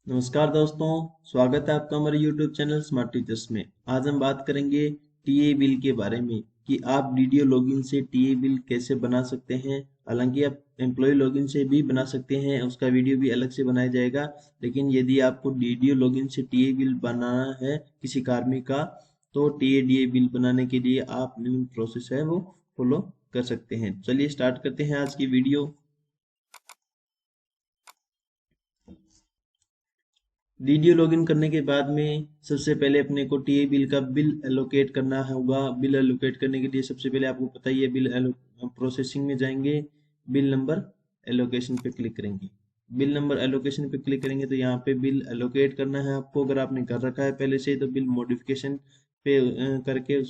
नमस्कार दोस्तों, स्वागत है आपका हमारे YouTube चैनल स्मार्ट टीचर्स में। आज हम बात करेंगे टीए बिल के बारे में कि आप डीडीओ लॉगिन से टीए बिल कैसे बना सकते हैं। हालांकि आप एम्प्लॉय लॉगिन से भी बना सकते हैं, उसका वीडियो भी अलग से बनाया जाएगा। लेकिन यदि आपको डीडीओ लॉगिन से टीए बिल बनाना है किसी कार्मिक का, तो टीए डीए बिल बनाने के लिए आप जो प्रोसेस है वो फॉलो कर सकते हैं। चलिए स्टार्ट करते हैं आज की वीडियो। डीडीओ लॉगिन करने के बाद में सबसे पहले अपने को टीए बिल का बिल एलोकेट करना होगा। बिल एलोकेट करने के लिए सबसे पहले आपको पता ही है, बिल प्रोसेसिंग में जाएंगे, बिल नंबर एलोकेशन पे क्लिक करेंगे। बिल नंबर एलोकेशन पे क्लिक करेंगे तो यहाँ पे बिल एलोकेट करना है आपको। अगर आपने कर रखा है पहले से तो बिल मॉडिफिकेशन पे करके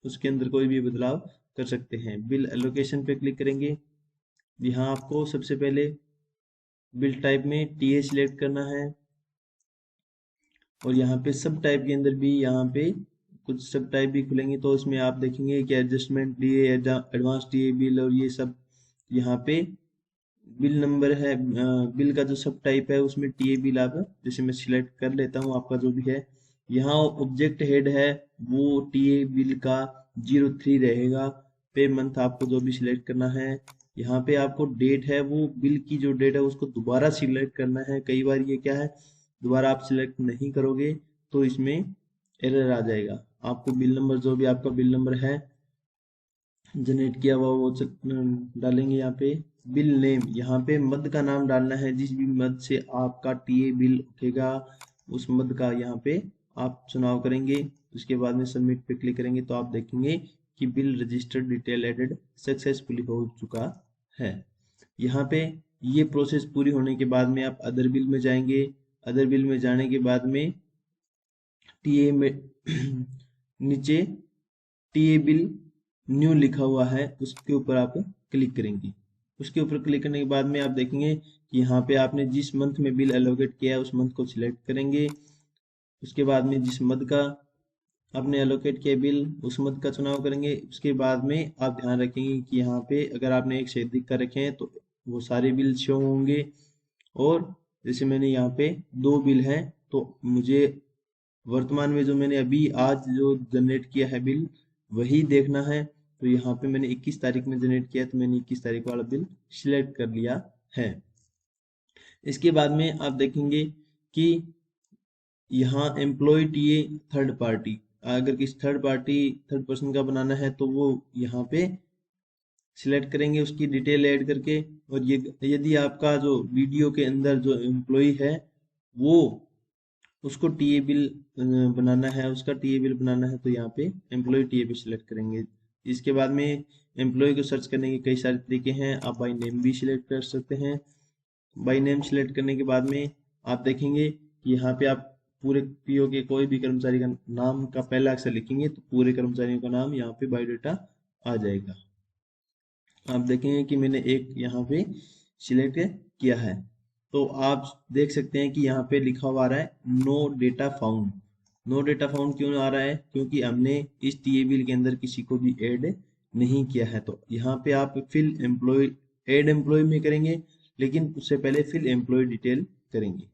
उसके अंदर कोई भी बदलाव कर सकते हैं। बिल एलोकेशन पे क्लिक करेंगे। यहाँ आपको सबसे पहले बिल टाइप में टीए सिलेक्ट करना है और यहाँ पे सब टाइप के अंदर भी यहाँ पे कुछ सब टाइप भी खुलेंगे, तो इसमें आप देखेंगे कि adjustment DA, advance DA bill और ये सब यहाँ पे बिल नंबर है। बिल का जो सब टाइप है उसमें टीए बिल आप जैसे मैं सिलेक्ट कर लेता हूँ आपका जो भी है। यहाँ ऑब्जेक्ट हेड है वो टीए बिल का 03 रहेगा। पे मंथ आपको जो भी सिलेक्ट करना है। यहाँ पे आपको डेट है वो बिल की जो डेट है उसको दोबारा सिलेक्ट करना है। कई बार ये क्या है, दोबारा आप सिलेक्ट नहीं करोगे तो इसमें एरर आ जाएगा। आपको बिल नंबर जो भी आपका बिल नंबर है जनरेट किया हुआ वो डालेंगे। यहाँ पे बिल नेम, यहाँ पे मद का नाम डालना है। जिस भी मद से आपका टीए बिल उठेगा उस मद का यहाँ पे आप चुनाव करेंगे। उसके बाद में सबमिट पे क्लिक करेंगे तो आप देखेंगे कि bill registered detail added successfully हो चुका है। यहाँ पे ये प्रोसेस पूरी होने के बाद में आप अदर बिल में जाएंगे। अदर बिल में जाने के बाद में टीए में नीचे टीए बिल न्यू लिखा हुआ है उसके ऊपर आप क्लिक करेंगे। उसके ऊपर क्लिक करने के बाद में आप देखेंगे कि यहाँ पे आपने जिस मंथ में बिल एलोकेट किया है उस मंथ को सिलेक्ट करेंगे। उसके बाद में जिस मंथ का आपने एलोकेट किया बिल उस मंथ का चुनाव करेंगे। उसके बाद में आप ध्यान रखेंगे कि यहाँ पे अगर आपने एक से अधिक का रखे हैं तो वो सारे बिल शो होंगे। और जैसे मैंने यहाँ पे दो बिल हैं तो मुझे वर्तमान में जो मैंने अभी आज जो जनरेट किया है बिल वही देखना है। तो यहाँ पे मैंने 21 तारीख में जनरेट किया तो मैंने 21 तारीख वाला बिल सिलेक्ट कर लिया है। इसके बाद में आप देखेंगे कि यहाँ एम्प्लॉय टीए थर्ड पार्टी, अगर किसी थर्ड पर्सन का बनाना है तो वो यहाँ पे सिलेक्ट करेंगे उसकी डिटेल ऐड करके। और ये यदि आपका जो वीडियो के अंदर जो एम्प्लॉय है वो उसको टीए बिल बनाना है, उसका टीए बिल बनाना है तो यहाँ पे एम्प्लॉय टीए बिल सिलेक्ट करेंगे। इसके बाद में एम्प्लॉय को सर्च करने के कई सारे तरीके हैं। आप बाई नेम भी सिलेक्ट कर सकते हैं। बाई नेम सिलेक्ट करने के बाद में आप देखेंगे कि यहाँ पे आप पूरे पीओ के कोई भी कर्मचारी का नाम का पहला अक्षर लिखेंगे तो पूरे कर्मचारियों का नाम यहाँ पे बायोडाटा आ जाएगा। आप देखेंगे कि मैंने एक यहाँ पे सिलेक्ट किया है तो आप देख सकते हैं कि यहाँ पे लिखा हुआ आ रहा है no data found. No data found क्यों आ रहा है? क्योंकि हमने इस टीए बिल के अंदर किसी को भी ऐड नहीं किया है। तो यहाँ पे आप फिल एम्प्लॉय, ऐड एम्प्लॉय में करेंगे लेकिन उससे पहले फिल एम्प्लॉय डिटेल करेंगे।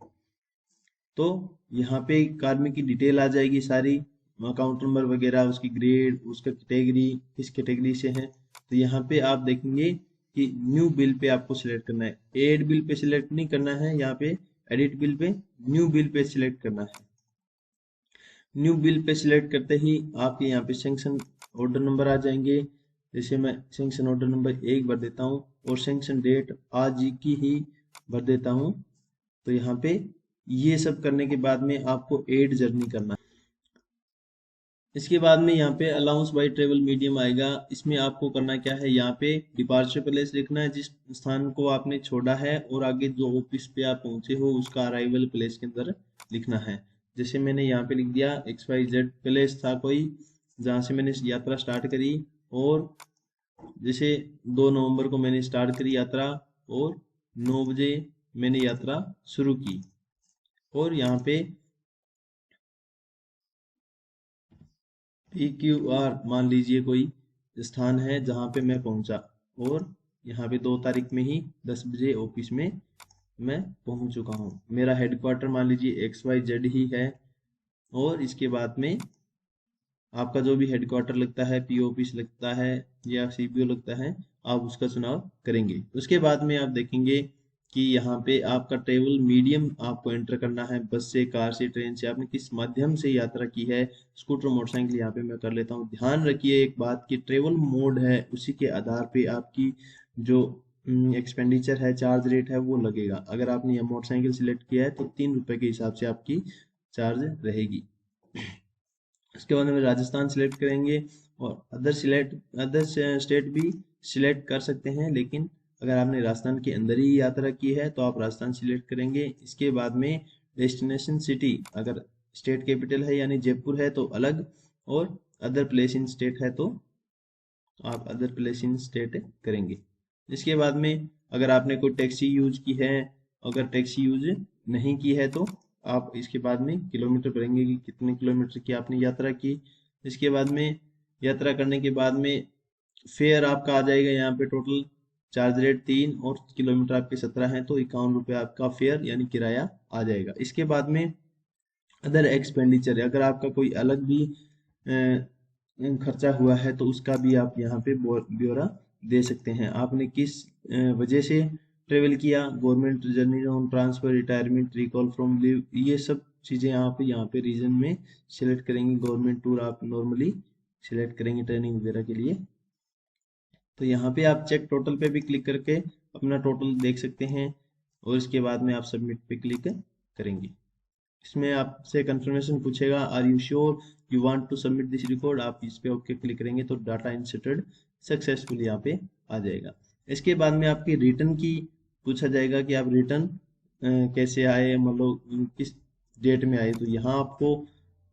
तो यहाँ पे कार्मिक की डिटेल आ जाएगी सारी, अकाउंट नंबर वगैरह, उसकी ग्रेड, उसका कैटेगरी किस कैटेगरी से है। तो यहाँ पे आप देखेंगे कि न्यू बिल पे आपको सिलेक्ट करना है, एड बिल पे सिलेक्ट नहीं करना है। यहाँ पे edit bill pay, new bill pay select करना है। न्यू बिल पे सिलेक्ट करते ही आपके यहाँ पे सेंक्शन ऑर्डर नंबर आ जाएंगे। जैसे मैं सेंक्शन ऑर्डर नंबर 1 भर देता हूँ और सेंक्शन डेट आज की ही भर देता हूँ। तो यहाँ पे ये सब करने के बाद में आपको एड जर्नी करना है। इसके बाद में यहाँ पे अलाउंस बाय ट्रेवल मीडियम आएगा। इसमें आपको करना क्या है, यहाँ पे डिपार्चर प्लेस लिखना है जिस स्थान को आपने छोड़ा है, और आगे जो ऑफिस पे आप पहुंचे हो उसका अराइवल प्लेस के अंदर लिखना है। जैसे मैंने यहाँ पे लिख दिया XYZ प्लेस था कोई जहाँ से मैंने यात्रा स्टार्ट करी, और जैसे 2 नवंबर को मैंने स्टार्ट करी यात्रा और 9 बजे मैंने यात्रा शुरू की। और यहाँ पे PQR मान लीजिए कोई स्थान है जहाँ पे मैं पहुंचा, और यहाँ पे 2 तारीख में ही 10 बजे ऑफिस में मैं पहुंच चुका हूँ। मेरा हेडक्वार्टर मान लीजिए XYZ ही है, और इसके बाद में आपका जो भी हेडक्वार्टर लगता है, पीओ ऑफिस लगता है या सीपीओ लगता है, आप उसका चुनाव करेंगे। उसके बाद में आप देखेंगे कि यहाँ पे आपका ट्रेवल मीडियम आपको एंटर करना है, बस से, कार से, ट्रेन से, आपने किस माध्यम से यात्रा की है, स्कूटर, मोटरसाइकिल, यहाँ पे मैं कर लेता हूँ। ध्यान रखिए एक बात की ट्रेवल मोड है, उसी के आधार पे आपकी जो एक्सपेंडिचर है, चार्ज रेट है, वो लगेगा। अगर आपने यह मोटरसाइकिल सिलेक्ट किया है तो 3 रुपए के हिसाब से आपकी चार्ज रहेगी। उसके बाद में राजस्थान सिलेक्ट करेंगे, और अदर स्टेट भी सिलेक्ट कर सकते हैं, लेकिन अगर आपने राजस्थान के अंदर ही यात्रा की है तो आप राजस्थान सिलेक्ट करेंगे। इसके बाद में डेस्टिनेशन सिटी, अगर स्टेट कैपिटल है यानी जयपुर है तो अलग, और अदर प्लेस इन स्टेट है तो आप अदर प्लेस इन स्टेट करेंगे। इसके बाद में अगर आपने कोई टैक्सी यूज की है, अगर टैक्सी यूज नहीं की है तो आप इसके बाद में किलोमीटर भरेंगे कि कितने किलोमीटर की आपने यात्रा की। इसके बाद में यात्रा करने के बाद में फेयर आपका आ जाएगा यहाँ पे टोटल। चार्ज रेट 3 और किलोमीटर आपके 17 हैं तो 51 रुपये आपका फेयर यानी किराया आ जाएगा। इसके बाद में अदर एक्सपेंडिचर, अगर आपका कोई अलग भी खर्चा हुआ है तो उसका भी आप यहाँ पे ब्यौरा दे सकते हैं। आपने किस वजह से ट्रेवल किया, government journey on transfer, retirement, recall from leave, ये सब चीज़ें आप यहाँ पे रीजन में सिलेक्ट करेंगे। गवर्नमेंट टूर आप नॉर्मली सिलेक्ट करेंगे ट्रेनिंग वगैरह के लिए। तो यहाँ पे आप चेक टोटल पे भी क्लिक करके अपना टोटल देख सकते हैं, और इसके बाद में आप सबमिट पे क्लिक करेंगे। इसमें आपसे कंफर्मेशन पूछेगा, are you sure you want to submit this record, आप इस पे ओके क्लिक करेंगे तो डाटा इंसर्टेड सक्सेसफुल यहाँ पे आ जाएगा। इसके बाद में आपकी रिटर्न की पूछा जाएगा कि आप रिटर्न कैसे आए, मतलब किस डेट में आए। तो यहाँ आपको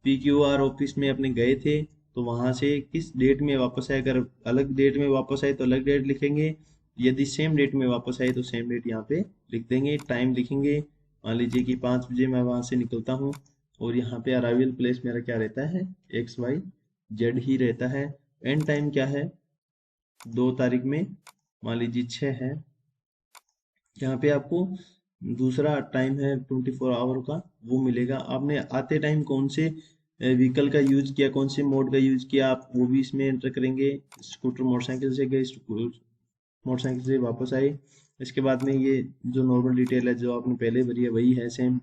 PQR ऑफिस में अपने गए थे तो वहां से किस डेट में वापस आए, अगर अलग डेट में वापस आए तो अलग डेट लिखेंगे, यदि सेम डेट में वापस आए तो सेम डेट यहाँ पे लिख देंगे। टाइम लिखेंगे, मान लीजिए कि 5 बजे मैं वहां से निकलता हूँ, और यहाँ पे अराइवल प्लेस मेरा क्या रहता है, XYZ ही रहता है। एंड टाइम क्या है, 2 तारीख में मान लीजिए 6 है। यहाँ पे आपको दूसरा टाइम है 24 आवर का, वो मिलेगा। आपने आते टाइम कौन से व्हीकल का यूज किया, कौन से मोड का यूज किया, आप वो भी इसमें एंटर करेंगे। स्कूटर, मोटरसाइकिल से गए, मोटरसाइकिल से वापस आए। इसके बाद में ये जो नॉर्मल डिटेल है जो आपने पहले भरी है वही है सेम,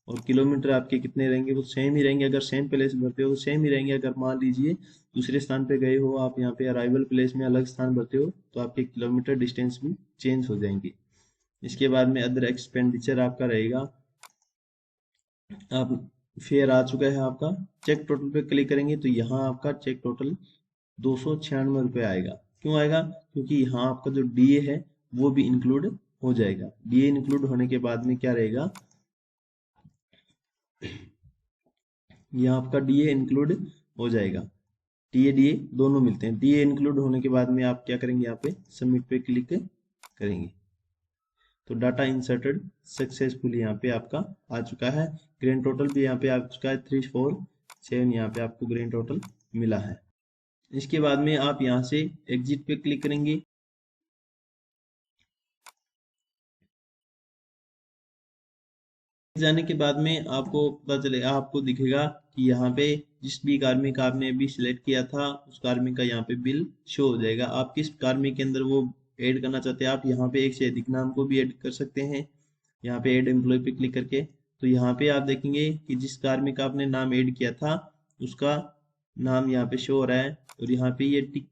और किलोमीटर आपके कितने रहेंगे वो सेम ही रहेंगे। अगर सेम प्लेस भरते हो तो सेम ही रहेंगे। अगर मान लीजिए दूसरे स्थान पे गए हो आप, यहाँ पे अराइवल प्लेस में अलग स्थान भरते हो तो आपके किलोमीटर डिस्टेंस भी चेंज हो जाएंगे। इसके बाद में अदर एक्सपेंडिचर आपका रहेगा। आप फेयर आ चुका है आपका, चेक टोटल पे क्लिक करेंगे तो यहाँ आपका चेक टोटल 296 रुपये आएगा। क्यों आएगा, क्योंकि यहाँ आपका जो DA है वो भी इंक्लूड हो जाएगा। DA इंक्लूड होने के बाद में क्या रहेगा, यहाँ आपका DA इंक्लूड हो जाएगा। DA दोनों मिलते हैं। DA इंक्लूड होने के बाद में आप क्या करेंगे, यहाँ पे सबमिट पे क्लिक करेंगे तो डाटा इंसर्टेड सक्सेसफुल यहाँ पे आपका आ चुका है। ग्रैंड टोटल भी यहाँ पे आ चुका है 347, यहाँ पे आपको ग्रैंड टोटल मिला है। इसके बाद में आप यहाँ से एग्जिट पे क्लिक करेंगे। जाने के बाद में आपको पता चलेगा, आपको दिखेगा कि यहाँ पे जिस भी कार्मिक आपने अभी सिलेक्ट किया था उस कार्मिक का यहाँ पे बिल शो हो जाएगा। आप किस कार्मिक के अंदर वो ऐड करना चाहते हैं, आप यहाँ पे एक से अधिक नाम को भी ऐड कर सकते हैं। यहाँ पे ऐड एम्प्लॉय पे क्लिक करके तो यहाँ पे आप देखेंगे कि जिस कार्मिक का आपने नाम ऐड किया था उसका नाम यहाँ पे शो हो रहा है, और यहाँ पे ये टिक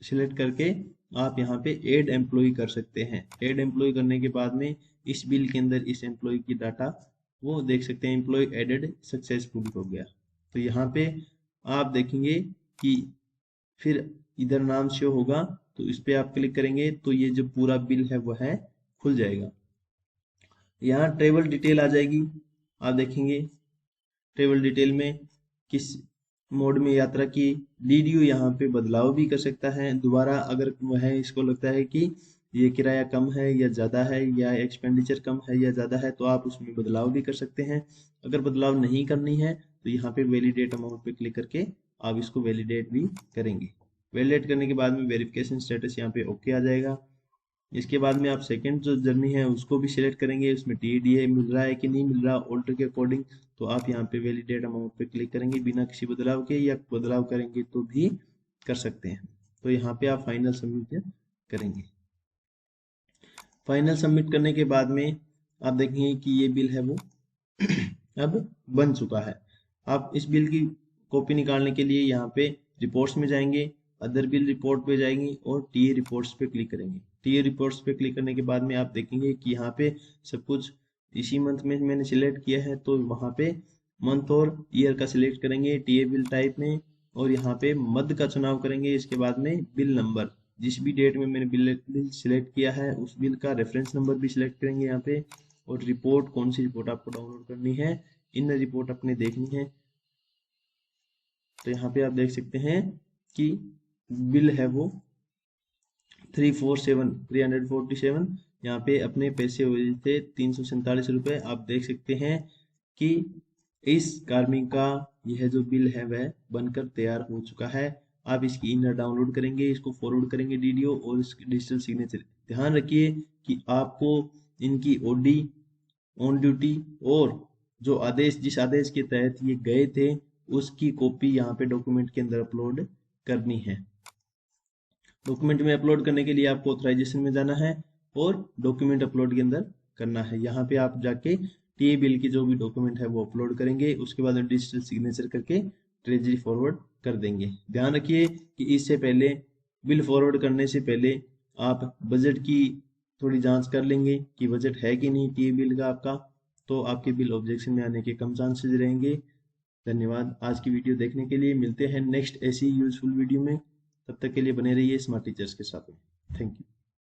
सिलेक्ट करके आप यहाँ पे ऐड एम्प्लॉय कर सकते हैं। ऐड एम्प्लॉय करने के बाद में इस बिल के अंदर इस एम्प्लॉय की डाटा वो देख सकते हैं, एम्प्लॉय एडेड सक्सेसफुली हो गया। तो यहाँ पे आप देखेंगे कि फिर इधर नाम शो होगा तो इस पे आप क्लिक करेंगे तो ये जो पूरा बिल है वो है खुल जाएगा। यहाँ ट्रेवल डिटेल आ जाएगी, आप देखेंगे ट्रेवल डिटेल में किस मोड में यात्रा की। DDU यहाँ पे बदलाव भी कर सकता है दोबारा, अगर वह इसको लगता है कि ये किराया कम है या ज़्यादा है, या एक्सपेंडिचर कम है या ज़्यादा है, तो आप उसमें बदलाव भी कर सकते हैं। अगर बदलाव नहीं करनी है तो यहाँ पे वैलिडेट अमाउंट पे क्लिक करके आप इसको वैलिडेट भी करेंगे। वैलिडेट करने के बाद में वेरिफिकेशन स्टेटस यहाँ पे ओके आ जाएगा। इसके बाद में आप सेकंड जो जर्नी है उसको भी सिलेक्ट करेंगे, उसमें टीडीए मिल रहा है कि नहीं मिल रहा ऑर्डर के अकॉर्डिंग। तो आप यहाँ पे वैलिडेट अमाउंट पे क्लिक करेंगे बिना किसी बदलाव के, या बदलाव करेंगे तो भी कर सकते हैं। तो यहाँ पे आप फाइनल सबमिट करेंगे। फाइनल सबमिट करने के बाद में आप देखेंगे कि ये बिल है वो अब बन चुका है। आप इस बिल की कॉपी निकालने के लिए यहाँ पे रिपोर्ट्स में जाएंगे, अदर बिल रिपोर्ट पे जाएंगे और टीए रिपोर्ट्स पे क्लिक करेंगे। टीए रिपोर्ट्स पे क्लिक करने के बाद में आप देखेंगे कि यहाँ पे सब कुछ इसी मंथ में मैंने सिलेक्ट किया है, तो वहाँ पे मंथ और ईयर का सिलेक्ट करेंगे टीए बिल टाइप में, और यहाँ पे मद का चुनाव करेंगे। इसके बाद में बिल नंबर, जिस भी डेट में मैंने बिल सिलेक्ट किया है उस बिल का रेफरेंस नंबर भी सिलेक्ट करेंगे यहाँ पे, और रिपोर्ट कौन सी रिपोर्ट आपको डाउनलोड करनी है, इन रिपोर्ट अपने देखनी है। तो यहाँ पे आप देख सकते हैं कि बिल है वो 347 यहाँ पे अपने पैसे हुए थे 347 रुपये। आप देख सकते हैं कि इस कार्मिक का यह जो बिल है वह बनकर तैयार हो चुका है। आप इसकी इनर डाउनलोड करेंगे, इसको फॉरवर्ड करेंगे वीडियो और इसकी डिजिटल सिग्नेचर। ध्यान रखिए कि आपको इनकी ओडी, ऑन ड्यूटी और जो आदेश, जिस आदेश के तहत ये गए थे उसकी कॉपी यहाँ पे डॉक्यूमेंट के अंदर अपलोड करनी है। डॉक्यूमेंट में अपलोड करने के लिए आपको ऑथराइजेशन में जाना है और डॉक्यूमेंट अपलोड के अंदर करना है। यहाँ पे आप जाके टी बिल की जो भी डॉक्यूमेंट है वो अपलोड करेंगे, उसके बाद डिजिटल सिग्नेचर करके ट्रेजरी फॉरवर्ड कर देंगे। ध्यान रखिए कि इससे पहले, बिल फॉरवर्ड करने से पहले आप बजट की थोड़ी जांच कर लेंगे कि बजट है कि नहीं टी बिल का आपका, तो आपके बिल ऑब्जेक्शन में आने के कम चांसेस रहेंगे। धन्यवाद आज की वीडियो देखने के लिए। मिलते हैं नेक्स्ट ऐसी यूजफुल वीडियो में, तब तक के लिए बने रहिए स्मार्ट टीचर्स के साथ में। Thank you.